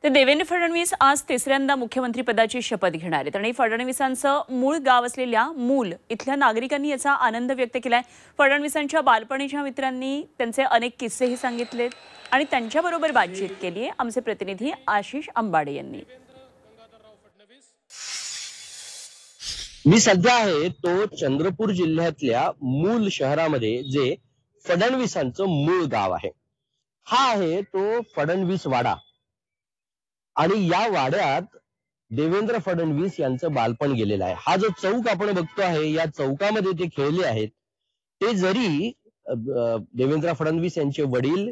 तर देवेंद्र फडणवीस आज तिसऱ्यांदा मुख्यमंत्री पदाची शपथ घेणार आहेत आणि फडणवीसांचं मूळ गाव असलेल्या मूल इथल्या नागरिकांनी याचा आनंद व्यक्त केलाय। फडणवीसांच्या बालपणीच्या मित्रांनी त्यांचे अनेक किस्सेही सांगितलेत आणि त्यांच्याबरोबर बातचीत केली आहे आमचे प्रतिनिधी आशिष अंबाडे यांनी। मी सध्या आहे तो चंद्रपूर जिल्ह्यातल्या मूल शहरामध्ये, जे फडणवीसांचं मूळ गाव आहे। हा आहे तो फडणवीस वाडा आणि या वाड्यात देवेंद्र फडणवीस यांचं बालपण गेलेलं आहे। हा जो चौक आपण बघतो आहे, या चौकामध्ये ते खेळले आहेत। ते जरी देवेंद्र फडणवीस यांचे वडील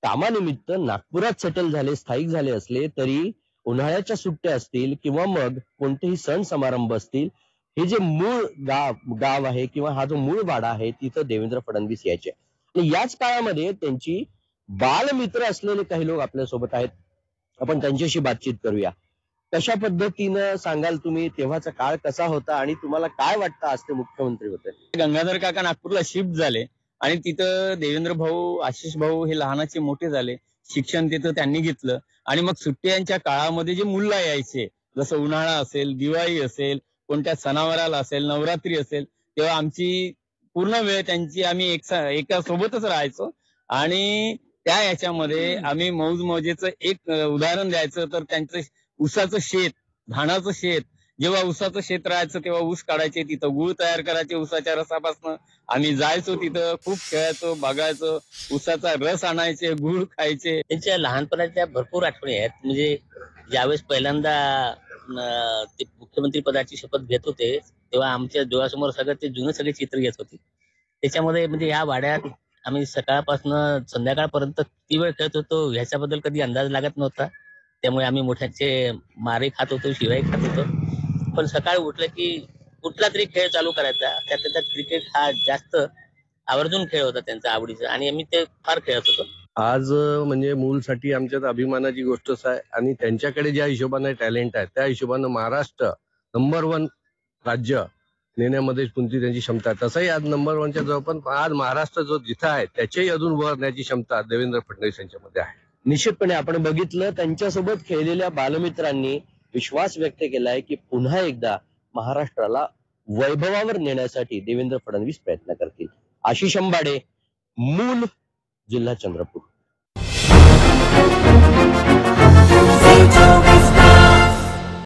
कामानिमित्त नागपुरात सेटल झाले, स्थायिक झाले असले तरी उन्हाळ्याच्या सुट्ट्या असतील किंवा मग कोणतेही सण समारंभ असतील, हे जे मूळ गाव आहे किंवा हा जो मूळ वाडा आहे, तिथं देवेंद्र फडणवीस यायचे। आणि याच काळामध्ये त्यांची बालमित्र असलेले काही लोक आपल्या सोबत आहेत, आपण त्यांच्याशी बातचीत करूया। कशा पद्धतीनं सांगाल तुम्ही, तेव्हाचा काळ कसा होता आणि तुम्हाला काय वाटतं आज ते मुख्यमंत्री होते? गंगाधर काका नागपूरला शिफ्ट झाले आणि तिथं देवेंद्र भाऊ, आशिष भाऊ हे लहानाचे मोठे झाले। शिक्षण तिथं त्यांनी घेतलं आणि मग सुट्ट्यांच्या काळामध्ये जे मुलं यायचे, जसं उन्हाळा असेल, दिवाळी असेल, कोणत्या सणावाराला असेल, नवरात्री असेल, तेव्हा आमची पूर्ण वेळ त्यांची आम्ही एका सोबतच राहायचो। आणि त्या याच्यामध्ये आम्ही मौज मजेचं एक उदाहरण द्यायचं तर त्यांचं ऊसाचं शेत, धानाचं शेत, जेव्हा ऊसाचं शेत राहायचं तेव्हा ऊस काढायचे, तिथं गुळ तयार करायचे ऊसाच्या रसापासून। आम्ही जायचो तिथं, खूप खेळायचो, बघायचो, ऊसाचा रस आणायचे, गुळ खायचे। त्यांच्या लहानपणाच्या भरपूर आठवणी आहेत। म्हणजे ज्यावेळेस पहिल्यांदा ते मुख्यमंत्री पदाची शपथ घेत होते तेव्हा आमच्या डोळ्यासमोर सगळं ते जुने सगळे चित्र येत होते। त्याच्यामध्ये म्हणजे या वाड्यात आम्ही सकाळपासून संध्याकाळपर्यंत किती वेळ खेळत होतो ह्याच्याबद्दल कधी अंदाज लागत नव्हता। त्यामुळे आम्ही मोठ्यांचे मारे खात होतो, शिवाय खात होतो। पण सकाळी उठलं की कुठला तरी खेळ चालू करायचा, त्यात क्रिकेट हा जास्त आवर्जून खेळ होता त्यांचा आवडीचा आणि आम्ही ते फार खेळत होतो। आज म्हणजे मूलसाठी आमच्यात अभिमानाची गोष्टच आहे आणि त्यांच्याकडे ज्या हिशोबाने टॅलेंट आहे त्या हिशोबाने महाराष्ट्र नंबर 1 राज्य नेण्यामध्ये कोणती त्यांची क्षमता आहे, तसंही आज नंबर 1च्या जवळ, पण आज महाराष्ट्र जो जिथं आहे त्याच्याही अजून वर नेण्याची क्षमता देवेंद्र फडणवीस यांच्यामध्ये आहे। निश्चितपणे आपण बघितलं, त्यांच्यासोबत खेळलेल्या बालमित्रांनी विश्वास व्यक्त केलाय की पुन्हा एकदा महाराष्ट्राला वैभवावर नेण्यासाठी देवेंद्र फडणवीस प्रयत्न करतील। आशिष अंबाडे, मूल, जिल्हा चंद्रपूर।